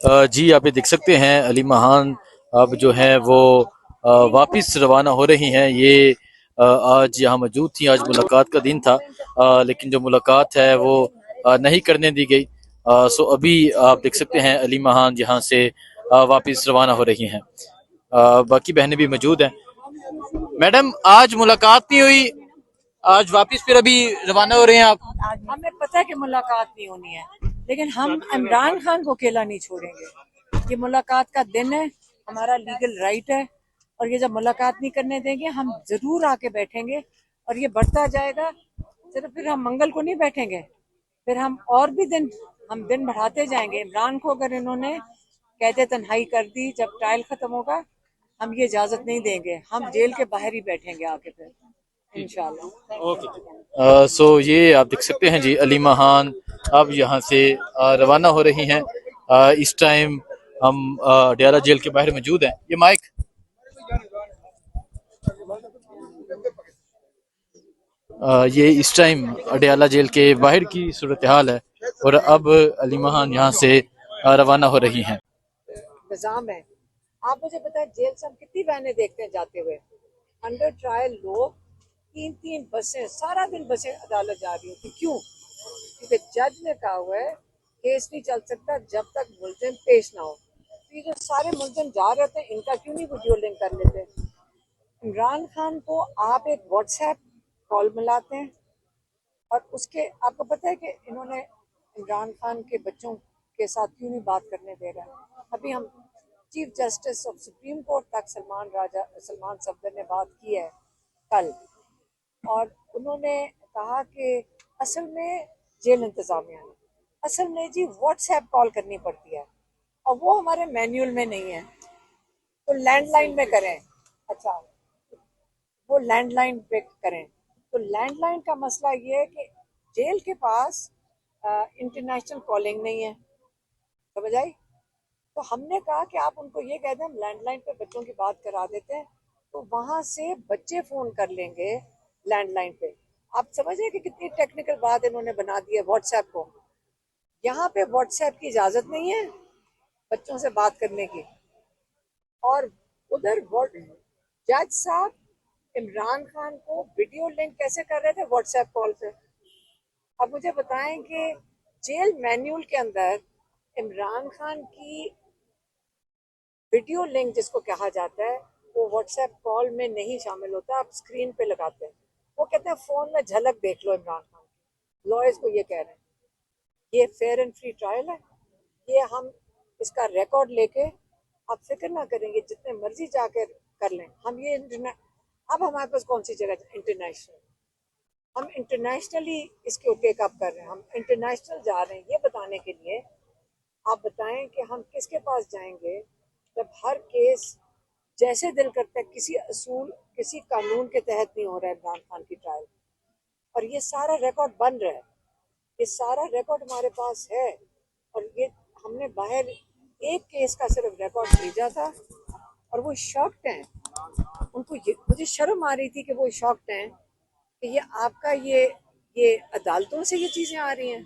जी आप ये देख सकते हैं अली महान अब जो है वो वापस रवाना हो रही हैं। ये आज यहाँ मौजूद थी, आज मुलाकात का दिन था, लेकिन जो मुलाकात है वो नहीं करने दी गई। सो अभी आप देख सकते हैं अली महान यहाँ से वापस रवाना हो रही हैं। बाकी बहनें भी मौजूद हैं। मैडम आज मुलाकात नहीं हुई, आज वापस फिर अभी रवाना हो रहे हैं आप? हमें पता है कि मुलाकात नहीं होनी है, लेकिन हम इमरान खान को अकेला नहीं छोड़ेंगे। ये मुलाकात का दिन है, हमारा लीगल राइट है, और ये जब मुलाकात नहीं करने देंगे हम जरूर आके बैठेंगे, और ये बढ़ता जाएगा। सिर्फ फिर हम मंगल को नहीं बैठेंगे, फिर हम और भी दिन बढ़ाते जाएंगे। इमरान को अगर इन्होंने कहते तन्हाई कर दी, जब ट्रायल खत्म होगा हम ये इजाजत नहीं देंगे, हम जेल के बाहर ही बैठेंगे आके फिर इंशाल्लाह। ओके। सो ये आप देख सकते हैं जी अली महान अब यहाँ से रवाना हो रही हैं। इस टाइम हम अडयाला जेल के बाहर मौजूद हैं। ये माइक ये इस टाइम अडयाला जेल के बाहर की सूरत हाल है और अब अली महान यहाँ से रवाना हो रही हैं। निजाम है। आप मुझे बताएं, जेल से हम कितनी बहनें देखते हैं जाते हुए। अंडर ट्रायल लोग 3-3 बसें, सारा दिन बसें अदालत जा रही होती। क्यों? क्योंकि जज ने कहा हुआ है केस नहीं चल सकता जब तक मुलजिम पेश ना हो। तो ये जो सारे मुलजिम जा रहे थे, इनका क्यों नहीं वीडियो लिंक कर लेते? इमरान खान को आप एक व्हाट्सएप कॉल मिलाते हैं, और उसके आपको पता है कि इन्होंने इमरान खान के बच्चों के साथ क्यों नहीं बात करने दे रहा है? अभी हम chief justice of supreme court तक सलमान सफदर ने बात की है कल, और उन्होंने कहा कि असल में जेल इंतजामिया ने असल में जी व्हाट्सएप कॉल करनी पड़ती है, और वो हमारे मैनुअल में नहीं है, तो लैंडलाइन में करें। अच्छा, वो लैंडलाइन पे करें। तो लैंडलाइन का मसला ये है कि जेल के पास इंटरनेशनल कॉलिंग नहीं है, समझ आई? तो हमने कहा कि आप उनको ये कह दें हम लैंडलाइन पे बच्चों की बात करा देते हैं, तो वहां से बच्चे फोन कर लेंगे लैंडलाइन पे। आप समझे कि कितनी टेक्निकल बात इन्होंने बना दी है व्हाट्सएप को। यहाँ पे व्हाट्सएप की इजाजत नहीं है बच्चों से बात करने की। और उधर जज साहब इमरान खान को वीडियो लिंक कैसे कर रहे थे? व्हाट्सएप कॉल पे। अब मुझे बताएं कि जेल मैन्यूल के अंदर इमरान खान की वीडियो लिंक जिसको कहा जाता है वो व्हाट्सएप कॉल में नहीं शामिल होता, आप स्क्रीन पे लगाते हैं। वो कहते हैं फोन में झलक देख लो इमरान खान की। लॉयर्स को ये कह रहे हैं ये फेयर एंड फ्री ट्रायल है, ये हम इसका रिकॉर्ड लेके आप फिक्र ना करेंगे, जितने मर्जी जाकर कर लें हम ये अब हमारे पास कौन सी जगह इंटरनेशनल, हम इंटरनेशनली इसको टेकअप कर रहे हैं, हम इंटरनेशनल जा रहे हैं ये बताने के लिए। आप बताएं कि हम किसके पास जाएंगे जब हर केस जैसे दिल करता है, किसी असूल किसी कानून के तहत नहीं हो रहा है इमरान खान की ट्रायल, और ये सारा रिकॉर्ड बन रहा है, ये सारा रिकॉर्ड हमारे पास है। और ये हमने बाहर एक केस का सिर्फ रिकॉर्ड भेजा था, और वो शॉक्ड हैं। उनको मुझे शर्म आ रही थी कि वो शॉक्ड हैं कि ये आपका ये अदालतों से ये चीजें आ रही हैं।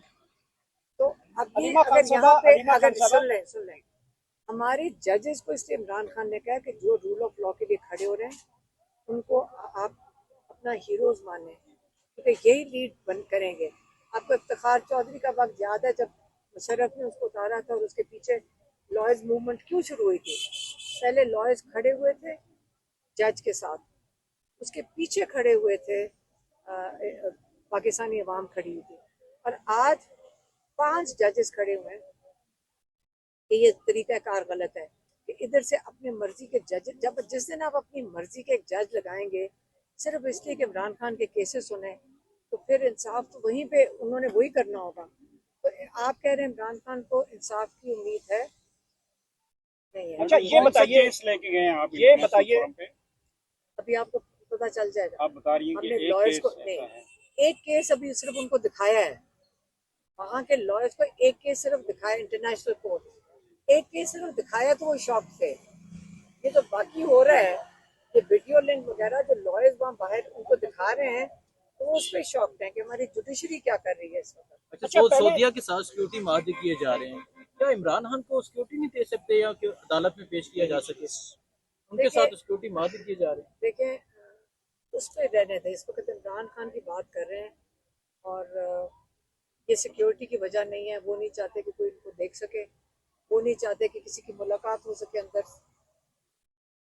तो अब ये अगर यहाँ पे अगर सुन लें हमारे जजेस को, इसलिए इमरान खान ने कहा कि जो रूल ऑफ लॉ के लिए खड़े हो रहे हैं उनको आप अपना हीरोज माने, क्योंकि यही लीड बन करेंगे। आपको इफ्तिखार चौधरी का वक्त याद है जब मुशर्रफ ने उसको उतारा था, और उसके पीछे लॉयर्स मूवमेंट क्यों शुरू हुई थी? पहले लॉयर्स खड़े हुए थे जज के साथ, उसके पीछे खड़े हुए थे पाकिस्तानी अवाम खड़ी हुई थी, और आज 5 जजेस खड़े हुए हैं कि ये तरीका कार गलत है कि इधर से अपनी मर्जी के जज, जब जिस दिन आप अपनी मर्जी के एक जज लगाएंगे सिर्फ इसलिए कि इमरान खान के केसेस सुने, तो फिर इंसाफ तो वहीं पे उन्होंने वही करना होगा। तो आप कह रहे हैं इमरान खान को इंसाफ की उम्मीद है? नहीं है। अच्छा ये बताइए, इस लेके गए हैं आप, ये बताइए। अभी आपको पता चल जाएगा। आप बता रही हैं कि हमने लॉयर्स को नहीं, एक केस अभी सिर्फ उनको दिखाया है, वहाँ के लॉयर्स को एक केस सिर्फ दिखाया, इंटरनेशनल कोर्ट एक केस सिर्फ दिखाया, तो वो शॉक थे। ये तो बाकी हो रहा है, ये वीडियो लिंक वगैरह जो लॉयर्स वहाँ बाहर उनको दिखा रहे हैं, तो वो उस पर शॉक है कि हमारी जुडिशरी क्या कर रही है इस वक्त। अच्छा, सऊदिया के साथ सिक्योरिटी माहदे किए जा रहे हैं, क्या इमरान खान को सिक्योरिटी नहीं दे सकते या कि अदालत में पेश किया जा सके? उनके देखिए साथ सिक्योरिटी मार दिए जा रहे हैं। देखें, उस पर रहने थे, इस वक्त इमरान खान की बात कर रहे हैं। और ये सिक्योरिटी की वजह नहीं है, वो नहीं चाहते कि कोई इनको देख सके, वो नहीं चाहते कि किसी की मुलाकात हो सके अंदर।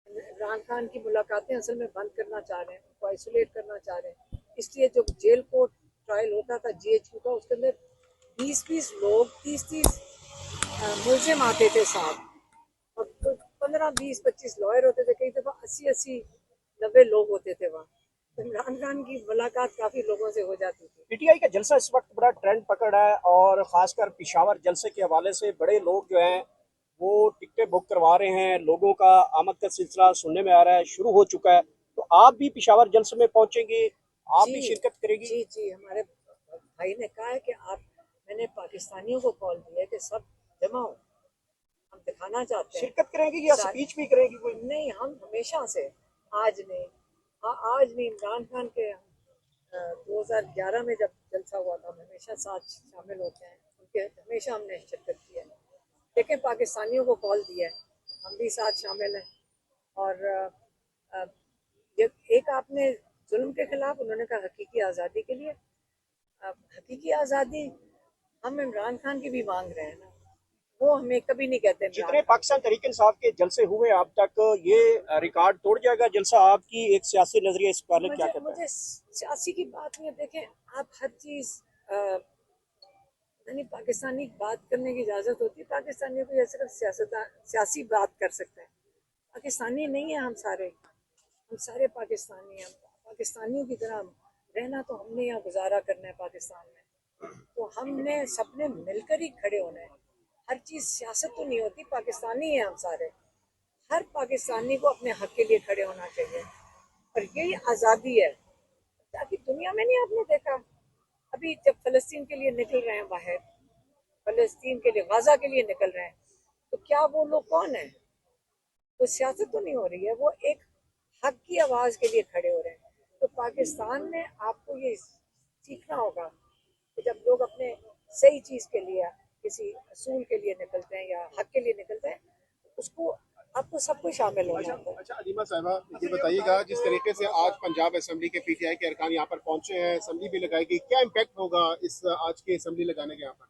इमरान खान की मुलाकातें असल में बंद करना चाह रहे हैं, उनको आइसोलेट करना चाह रहे हैं। इसलिए जो जेल कोर्ट ट्रायल होता था GHQ का, उसके अंदर 20-20 लोग, 30-30 मुलजिम आते थे साथ, और 15-20-25 लॉयर होते थे, कई दफा 80-80-90 लोग होते थे वहाँ। तो इमरान खान की मुलाकात काफी लोगों से हो जाती थी। पीटीआई का जलसा इस वक्त बड़ा ट्रेंड पकड़ है और खासकर पिशावर जलसे के हवाले से बड़े लोग जो हैं वो टिकटें बुक करवा रहे हैं। लोगों का आमद का सिलसिला सुनने में आ रहा है, शुरू हो चुका है। तो आप भी पिशावर जलसे में पहुंचेंगे, आप भी जी शिरकत करेगी? जी जी, हमारे भाई ने कहा है कि आप, मैंने पाकिस्तानियों को कॉल दिया है कि सब जमा हो, हम दिखाना चाहते हैं। शिरकत करेंगी या स्पीच भी करेंगी कोई? नहीं, हम हमेशा से, आज नहीं, हाँ आज नहीं, इमरान खान के 2011 में जब जलसा हुआ था, हम हमेशा साथ शामिल होते हैं उनके, हमेशा हमने शिरकत की है। लेकिन पाकिस्तानियों को कॉल दिया है, हम भी साथ शामिल हैं। और अ, जब एक आपने जुल्म के खिलाफ, उन्होंने कहा हकीकी आज़ादी के लिए। अब हकीकी आज़ादी हम इमरान खान की भी मांग रहे हैं ना, वो हमें कभी नहीं कहते इमरान जितने खान। पाकिस्तान तहरीक इंसाफ के जलसे हुए अब तक, ये रिकॉर्ड तोड़ जाएगा जलसा? आपकी एक सियासी नजरिया इस पर क्या मुझे कहता है? मुझे सियासी की बात नहीं है। देखें, आप हर चीज़ यानी पाकिस्तानी बात करने की इजाज़त होती है, पाकिस्तानियों को, ये सिर्फ सियासी बात कर सकते हैं। पाकिस्तानी नहीं है हम सारे पाकिस्तानी हैं। पाकिस्तानियों की तरह रहना तो हमने यहाँ गुजारा करना है पाकिस्तान में, तो हमने सबने मिलकर ही खड़े होना है। हर चीज़ सियासत तो नहीं होती, पाकिस्तानी हैं हम सारे। हर पाकिस्तानी को अपने हक के लिए खड़े होना चाहिए, और यही आज़ादी है। ताकि दुनिया में नहीं आपने देखा, अभी जब फ़लस्तीन के लिए निकल रहे हैं बाहर, फ़लस्तीन के लिए, गाज़ा के लिए निकल रहे हैं, तो क्या वो लोग कौन है? तो सियासत तो नहीं हो रही है, वो एक हक की आवाज़ के लिए खड़े हो रहे हैं। तो पाकिस्तान में आपको ये सीखना होगा कि जब लोग अपने सही चीज़ के लिए, किसी असूल के लिए निकलते हैं या हक के लिए निकलते हैं, उसको आपको सबको शामिल होना होता है। अच्छा अलीमा साहबा, ये बताइएगा जिस तरीके से आज पंजाब असेंबली के पीटीआई के अरकान यहाँ पर पहुंचे हैं, असेंबली भी लगाई गई, क्या इम्पैक्ट होगा इस आज की असेंबली लगाने के यहाँ पर?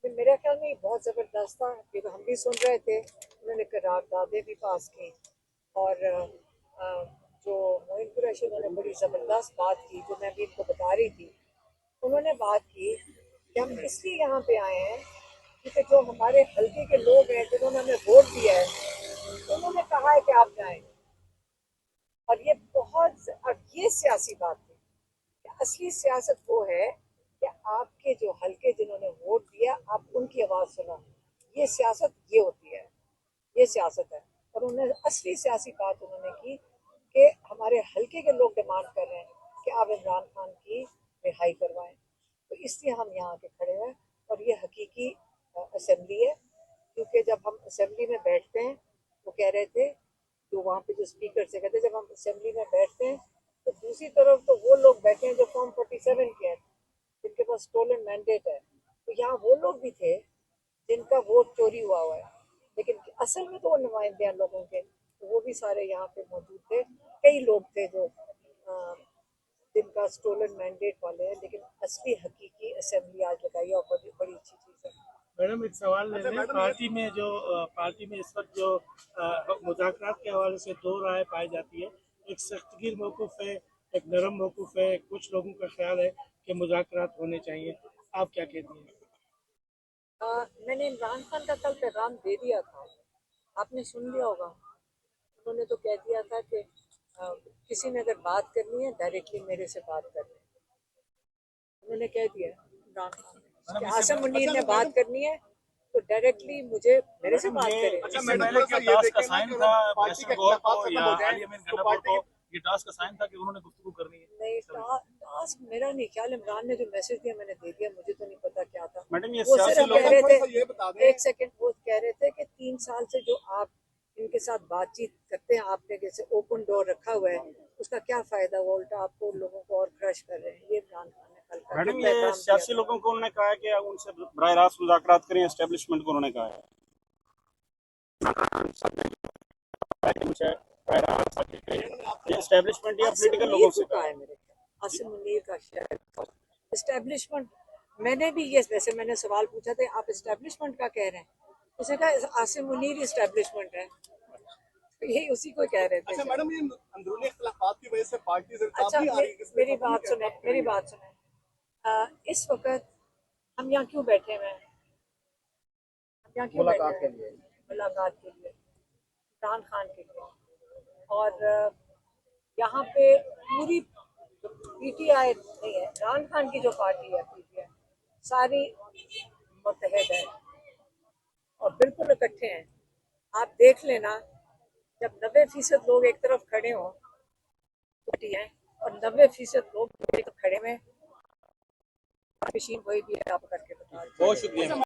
फिर मेरे ख्याल में बहुत ज़बरदस्त था, ये तो हम भी सुन रहे थे। उन्होंने करारदादें भी पास की, और जो मोइन कुरैशी, उन्होंने बड़ी ज़बरदस्त बात की, जो मैं भी इनको बता रही थी। उन्होंने बात की कि हम इसलिए यहाँ पे आए हैं क्योंकि जो हमारे हल्के के लोग हैं, जिन्होंने हमें वोट दिया है, उन्होंने कहा है कि आप जाएं। और ये बहुत, और ये सियासी बात थी कि असली सियासत वो है कि आपके जो हल्के, जिन्होंने वोट दिया, आप उनकी आवाज़ सुनो। ये सियासत ये होती है, ये सियासत है। और उन्होंने असली सियासी बात उन्होंने की कि हमारे हल्के के लोग डिमांड कर रहे हैं कि आप इमरान खान की रिहाई करवाएं, तो इसलिए हम यहाँ आके खड़े हैं। और ये हकीकी असेंबली है, क्योंकि जब हम असेंबली में बैठते हैं, वो कह रहे थे, जो वहाँ पे जो स्पीकर से कहते, जब हम असेंबली में बैठते हैं तो दूसरी तरफ तो वो लोग बैठे हैं जो फॉर्म 47 के हैं, जिनके पास स्टोलन मैंडेट है। तो यहाँ वो लोग भी थे जिनका वोट चोरी हुआ है, लेकिन असल में तो वो नुमाइंदे हैं लोगों के, तो वो भी सारे यहाँ पे मौजूद थे। कई लोग थे जो जिनका स्टोलन मैंडेट वाले हैं, लेकिन असली हकीकी असेंबली आज लगाई है, और बड़ी बड़ी अच्छी चीज़ है। मैडम एक सवाल ले लें। पार्टी में इस वक्त जो मुज़ाकरात के हवाले से दो राय पाई जाती है, एक सख्तगीर मौक़िफ़ है, एक नरम मौक़िफ़ है। कुछ लोगों का ख्याल है कि मुज़ाकरात होने चाहिए, आप क्या कहती हैं? मैंने इमरान खान का कल पैगाम दे दिया था, आपने सुन लिया होगा। उन्होंने तो कह दिया था कि किसी ने अगर बात करनी है, डायरेक्टली मेरे से बात कर लें। उन्होंने कह दिया इमरान खान ने कि आसिम मुनीर ने बात करनी है तो डायरेक्टली मुझे, मेरे से बात करें। इससे पहले क्या टास्क का साइन था बैरिस्टर गौहर को या आली अमीन गंडापुर को? ये टास्क का साइन था कि उन्होंने गुफ्तगू करनी है? नहीं, टास्क मेरा नहीं ख्याल, इमरान ने जो मैसेज दिया मैंने दे दिया, मुझे तो नहीं पता क्या था। मैडम ये वो सियासी सिर्फ लोग कह रहे थोड़ा सा ये बता थे, दें। एक सेकंड, वो कह रहे थे कि 3 साल से जो आप इनके साथ बातचीत करते हैं, आपने जैसे ओपन डोर रखा हुआ है, उसका क्या फायदा हुआ, उल्टा आपको लोगों को और क्रश कर रहे हैं, ये इमरान खान ने कल का मैडम जो ये पैगाम दिया सियासी था। लोगों को उन्होंने कहा है कि उनसे बराह रास्त मुज़ाकरात करें, एस्टेब्लिशमेंट को उन्होंने कहा है एस्टेब्लिशमेंट या आसिम पॉलिटिकल मुनीर लोगों को से कहा कहा है मेरे ख्याल, आसिम मुनीर का शायद एस्टेब्लिशमेंट। मैंने भी ये, वैसे मैंने सवाल पूछा था आप एस्टेब्लिशमेंट का कह रहे हैं, उसने कहा आसिम मुनीर एस्टेब्लिशमेंट है, तो यही उसी को कह रहे थे। अच्छा मैडम, ये अंदरूनी इख्तिलाफात की वजह से पार्टी से अच्छा काफी आ रही है, इसमें मेरी बात सुने, मेरी बात सुने। इस वक्त हम यहाँ क्यों बैठे हुए हैं? हम यहाँ क्यों बैठे मुलाकात के हैं? लिए। मुलाकात के लिए, इमरान खान के लिए। और यहाँ पे पूरी पीटीआई नहीं है, इमरान खान की जो पार्टी है पीटीआई, सारी मुत्तहद है और बिल्कुल इकट्ठे हैं। आप देख लेना, जब 90% लोग एक तरफ खड़े हों पार्टी है और 90% लोग एक तरफ खड़े में, मशीन कोई भी आप करके बता। बहुत शुक्रिया।